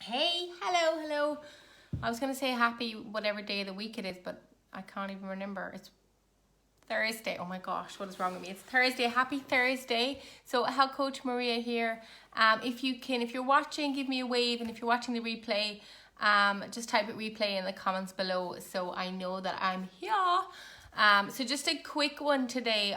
Hey, hello. I was gonna say happy whatever day of the week it is, but I can't even remember. It's Thursday. Oh my gosh, what is wrong with me? It's Thursday. Happy Thursday. So, Health Coach Maria here. If you're watching, give me a wave, and if you're watching the replay, just type it replay in the comments below so I know that I'm here. So just a quick one today.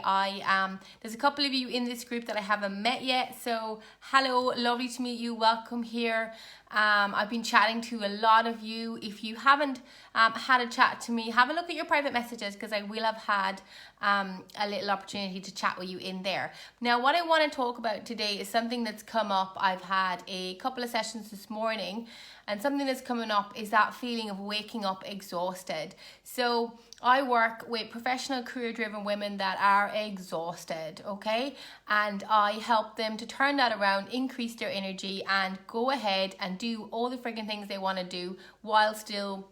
There's a couple of you in this group that I haven't met yet. So hello, lovely to meet you. Welcome here. I've been chatting to a lot of you. If you haven't had a chat to me, have a look at your private messages because I will have had a little opportunity to chat with you in there. Now, what I want to talk about today is something that's come up. I've had a couple of sessions this morning, and something that's coming up is that feeling of waking up exhausted. So I work with professional career-driven women that are exhausted, okay? And I help them to turn that around, increase their energy, and go ahead and do all the freaking things they want to do while still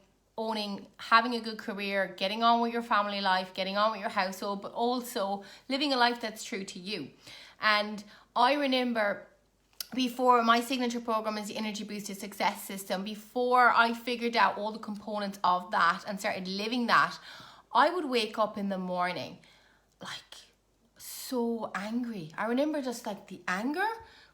having a good career, getting on with your family life, getting on with your household, but also living a life that's true to you. And I remember before my signature program is the Energy Boosted Success System, before I figured out all the components of that and started living that, I would wake up in the morning like so angry. I remember just like the anger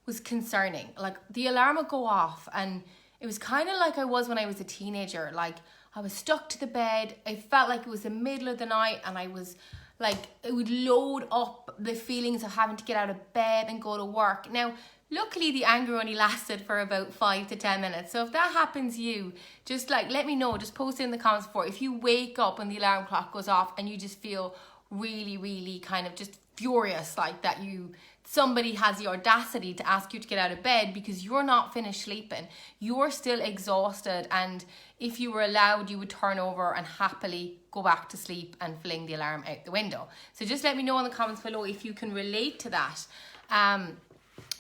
was concerning. Like the alarm would go off and it was kind of like I was when I was a teenager. Like I was stuck to the bed. I felt like it was the middle of the night and I was like, it would load up the feelings of having to get out of bed and go to work. Now, luckily the anger only lasted for about 5 to 10 minutes. So if that happens to you, just like let me know, just post it in the comments for if you wake up when the alarm clock goes off and you just feel really kind of just furious, like that somebody has the audacity to ask you to get out of bed because you're not finished sleeping. You're still exhausted, and if you were allowed, you would turn over and happily go back to sleep and fling the alarm out the window. So just let me know in the comments below if you can relate to that.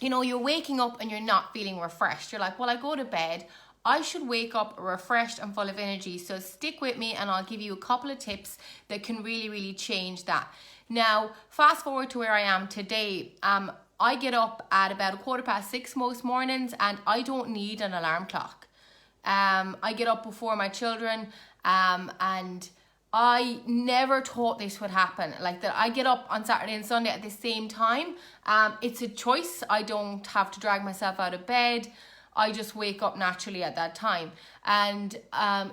You're waking up and you're not feeling refreshed. You're like, well, I go to bed, I should wake up refreshed and full of energy. So stick with me and I'll give you a couple of tips that can really change that. Now, fast forward to where I am today. I get up at about 6:15 most mornings and I don't need an alarm clock. I get up before my children and I never thought this would happen. Like that I get up on Saturday and Sunday at the same time. It's a choice. I don't have to drag myself out of bed. I just wake up naturally at that time. And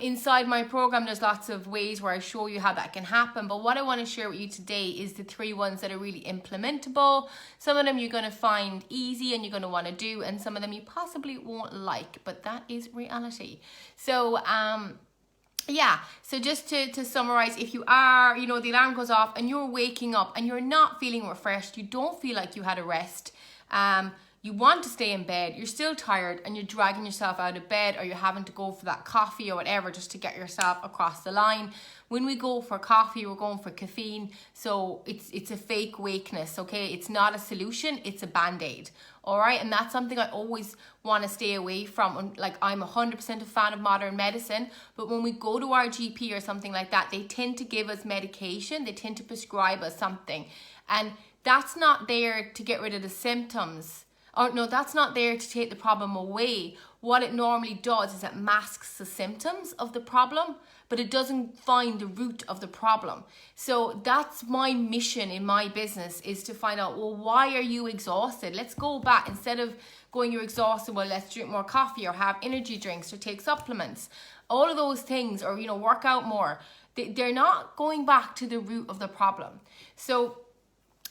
inside my program, there's lots of ways where I show you how that can happen. But what I want to share with you today is the 3 ones that are really implementable. Some of them you're going to find easy and you're going to want to do, and some of them you possibly won't like, but that is reality. So, so just to summarize, if you are, the alarm goes off and you're waking up and you're not feeling refreshed, you don't feel like you had a rest, you want to stay in bed, you're still tired and you're dragging yourself out of bed, or you're having to go for that coffee or whatever just to get yourself across the line. When we go for coffee, we're going for caffeine. So it's a fake wakeness, okay? It's not a solution, it's a band-aid. All right, and that's something I always want to stay away from. Like, I'm 100% a fan of modern medicine, but when we go to our GP or something like that, they tend to give us medication, they tend to prescribe us something, and that's not there to get rid of the symptoms. Or no, that's not there to take the problem away. What it normally does is it masks the symptoms of the problem, but it doesn't find the root of the problem. So that's my mission in my business, is to find out, well, why are you exhausted? Let's go back. Instead of going, you're exhausted, well, let's drink more coffee or have energy drinks or take supplements. All of those things, or, work out more. They're not going back to the root of the problem. So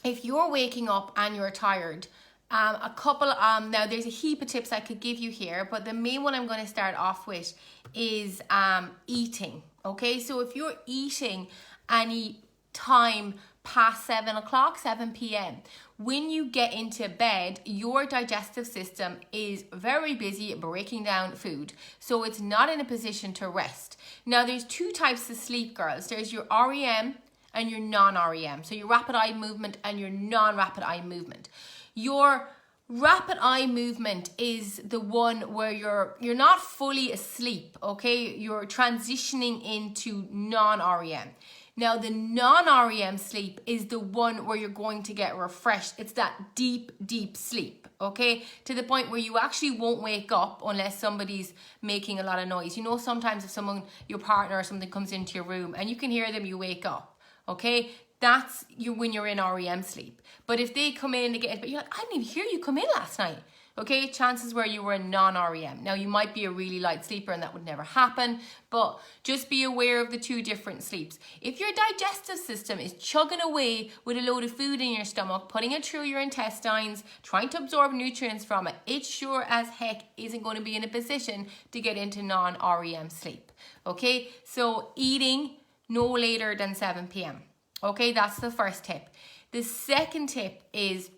if you're waking up and you're tired, now there's a heap of tips I could give you here, but the main one I'm going to start off with is eating. Okay, so if you're eating any time past 7 p.m, when you get into bed, your digestive system is very busy breaking down food, so it's not in a position to rest. Now there's 2 types of sleep, girls. There's your REM and your non-REM, so your rapid eye movement and your non-rapid eye movement. Your rapid eye movement is the one where you're not fully asleep, okay? You're transitioning into non-REM. Now, the non-REM sleep is the one where you're going to get refreshed. It's that deep, deep sleep, okay? To the point where you actually won't wake up unless somebody's making a lot of noise. You know, sometimes if someone, your partner or something comes into your room and you can hear them, you wake up, okay? That's you when you're in REM sleep. But if they come in, but you're like, I didn't even hear you come in last night. Okay, chances where you were in non-REM. Now, you might be a really light sleeper and that would never happen, but just be aware of the two different sleeps. If your digestive system is chugging away with a load of food in your stomach, putting it through your intestines, trying to absorb nutrients from it, it sure as heck isn't going to be in a position to get into non-REM sleep. Okay, so eating no later than 7 p.m. Okay, that's the first tip. The second tip is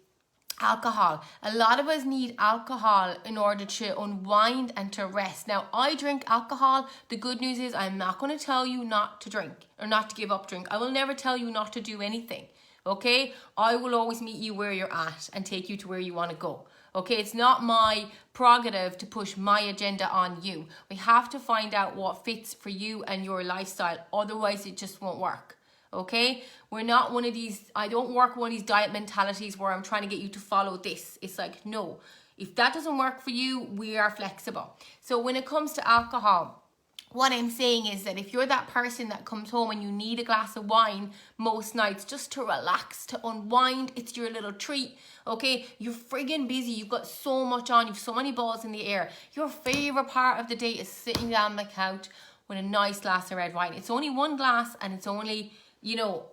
alcohol. A lot of us need alcohol in order to unwind and to rest. Now, I drink alcohol. The good news is I'm not going to tell you not to drink or not to give up drink. I will never tell you not to do anything. Okay? I will always meet you where you're at and take you to where you want to go. Okay? It's not my prerogative to push my agenda on you. We have to find out what fits for you and your lifestyle. Otherwise, it just won't work. Okay, we're not one of these, I don't work one of these diet mentalities where I'm trying to get you to follow this. It's like, no, if that doesn't work for you, we are flexible. So when it comes to alcohol, what I'm saying is that if you're that person that comes home and you need a glass of wine most nights just to relax, to unwind, it's your little treat, okay? You're friggin' busy, you've got so much on, you've so many balls in the air. Your favorite part of the day is sitting down on the couch with a nice glass of red wine. It's only one glass and it's only, you know,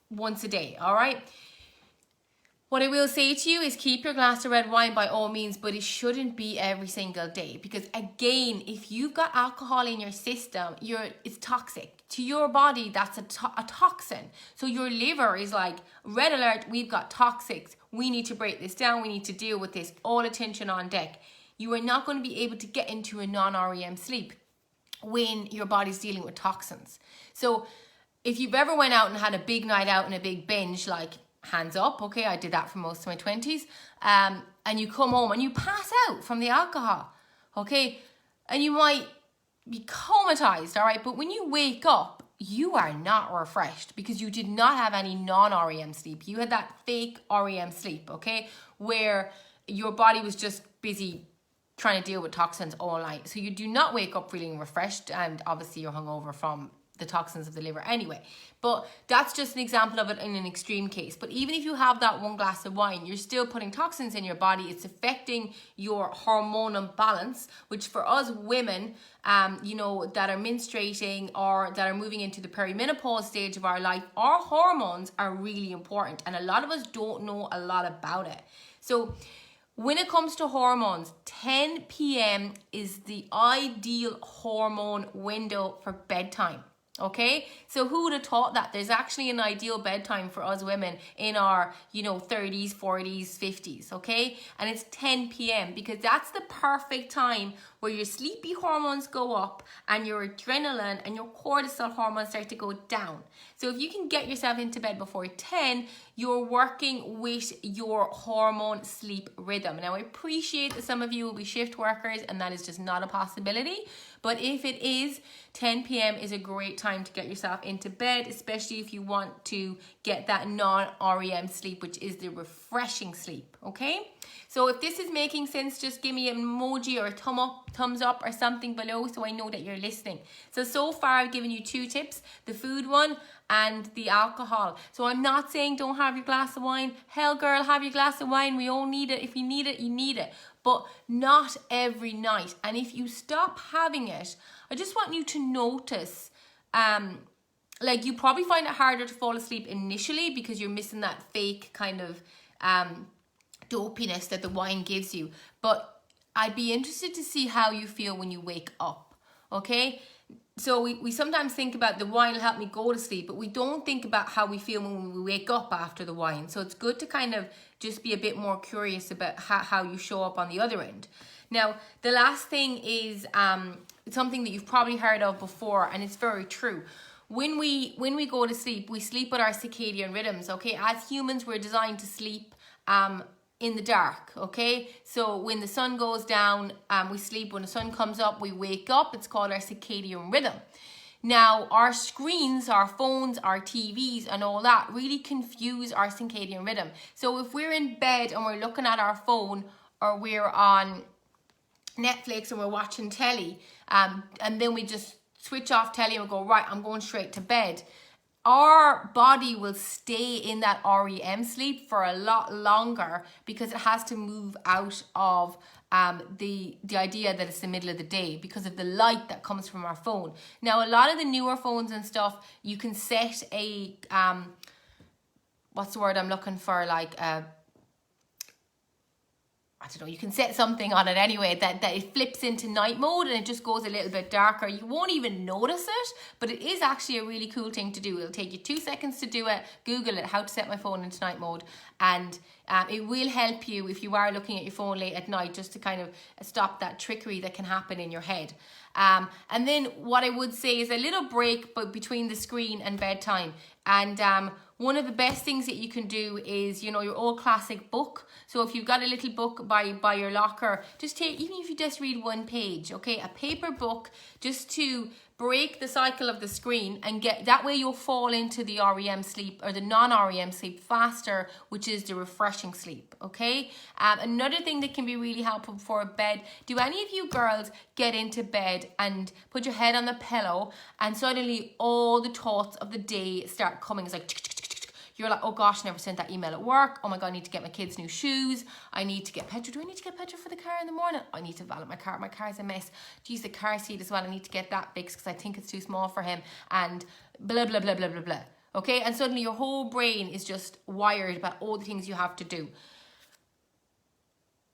once a day, all right? What I will say to you is keep your glass of red wine by all means, but it shouldn't be every single day. Because again, if you've got alcohol in your system, it's toxic. To your body, that's a toxin. So your liver is like, red alert, we've got toxics. We need to break this down. We need to deal with this. All attention on deck. You are not going to be able to get into a non-REM sleep when your body's dealing with toxins. So if you've ever went out and had a big night out and a big binge, like hands up, okay, I did that for most of my 20s, and you come home and you pass out from the alcohol, okay, and you might be comatized, all right, but when you wake up, you are not refreshed because you did not have any non-REM sleep. You had that fake REM sleep, okay, where your body was just busy trying to deal with toxins all night. So you do not wake up feeling refreshed, and obviously you're hungover from the toxins of the liver anyway. But that's just an example of it in an extreme case. But even if you have that one glass of wine, you're still putting toxins in your body. It's affecting your hormonal balance, which for us women, you know, that are menstruating or that are moving into the perimenopause stage of our life, our hormones are really important. And a lot of us don't know a lot about it. So when it comes to hormones, 10 p.m. is the ideal hormone window for bedtime. Okay, so who would have thought that there's actually an ideal bedtime for us women in our, you know, 30s, 40s, 50s, okay? And it's 10 p.m. because that's the perfect time where your sleepy hormones go up and your adrenaline and your cortisol hormones start to go down. So if you can get yourself into bed before 10, you're working with your hormone sleep rhythm. Now, I appreciate that some of you will be shift workers and that is just not a possibility. But if it is, 10 p.m. is a great time to get yourself into bed, especially if you want to get that non-REM sleep, which is the refreshing sleep, okay? So if this is making sense, just give me an emoji or a thumbs up or something below so I know that you're listening. So far I've given you 2 tips, the food one and the alcohol. So I'm not saying don't have your glass of wine. Hell girl, have your glass of wine. We all need it. If you need it, you need it. But not every night. And if you stop having it, I just want you to notice, like you probably find it harder to fall asleep initially because you're missing that fake kind of dopiness that the wine gives you. But I'd be interested to see how you feel when you wake up, okay? So we sometimes think about the wine will help me go to sleep, but we don't think about how we feel when we wake up after the wine. So it's good to kind of just be a bit more curious about how you show up on the other end. Now, the last thing is something that you've probably heard of before, and it's very true. When we go to sleep, we sleep with our circadian rhythms, okay? As humans, we're designed to sleep in the dark, okay? So when the sun goes down, we sleep. When the sun comes up, we wake up. It's called our circadian rhythm. Now, our screens, our phones, our TVs and all that really confuse our circadian rhythm. So if we're in bed and we're looking at our phone, or we're on Netflix and we're watching telly, and then we just switch off telly and go, right, I'm going straight to bed, our body will stay in that REM sleep for a lot longer because it has to move out of the idea that it's the middle of the day because of the light that comes from our phone. Now, a lot of the newer phones and stuff, you can set a, what's the word I'm looking for, like I don't know, you can set something on it anyway that it flips into night mode and it just goes a little bit darker. You won't even notice it, but it is actually a really cool thing to do. It'll take you 2 seconds to do it. Google it, how to set my phone into night mode. And it will help you if you are looking at your phone late at night, just to kind of stop that trickery that can happen in your head. And then what I would say is a little break between the screen and bedtime. And one of the best things that you can do is, your old classic book. So if you've got a little book by your locker, just take, even if you just read one page, okay, a paper book, just to break the cycle of the screen and get, that way you'll fall into the REM sleep or the non-REM sleep faster, which is the refreshing sleep, okay? Another thing that can be really helpful before bed, do any of you girls get into bed and put your head on the pillow and suddenly all the thoughts of the day start coming? It's like, you're like, oh gosh, never sent that email at work. Oh my God, I need to get my kids new shoes. I need to get petrol. Do I need to get petrol for the car in the morning? I need to valet my car. My car's a mess. Geez, the car seat as well. I need to get that fixed because I think it's too small for him. And blah, blah, blah, blah, blah, blah. Okay, and suddenly your whole brain is just wired about all the things you have to do.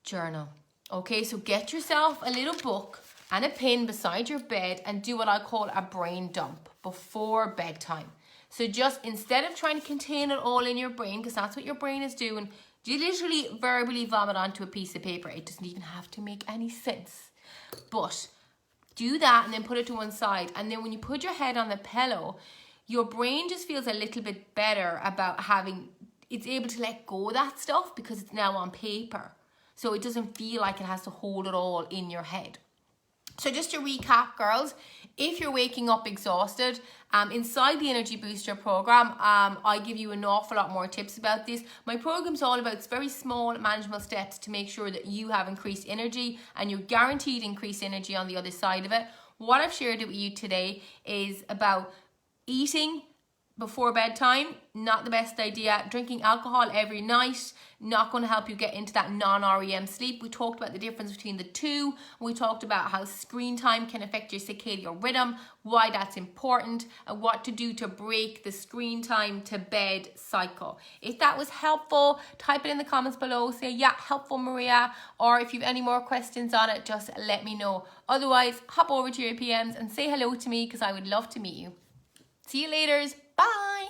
Journal. Okay, so get yourself a little book and a pen beside your bed and do what I call a brain dump before bedtime. So just instead of trying to contain it all in your brain, because that's what your brain is doing, you literally verbally vomit onto a piece of paper. It doesn't even have to make any sense. But do that and then put it to one side. And then when you put your head on the pillow, your brain just feels a little bit better about it's able to let go of that stuff because it's now on paper. So it doesn't feel like it has to hold it all in your head. So just to recap, girls, if you're waking up exhausted, inside the Energy Booster program, I give you an awful lot more tips about this. My program's all about very small, manageable steps to make sure that you have increased energy and you're guaranteed increased energy on the other side of it. What I've shared with you today is about eating before bedtime, not the best idea. Drinking alcohol every night, not going to help you get into that non-REM sleep. We talked about the difference between the two. We talked about how screen time can affect your circadian rhythm, why that's important, and what to do to break the screen time to bed cycle. If that was helpful, type it in the comments below. Say, yeah, helpful, Maria. Or if you have any more questions on it, just let me know. Otherwise, hop over to your PMs and say hello to me because I would love to meet you. See you later. Bye.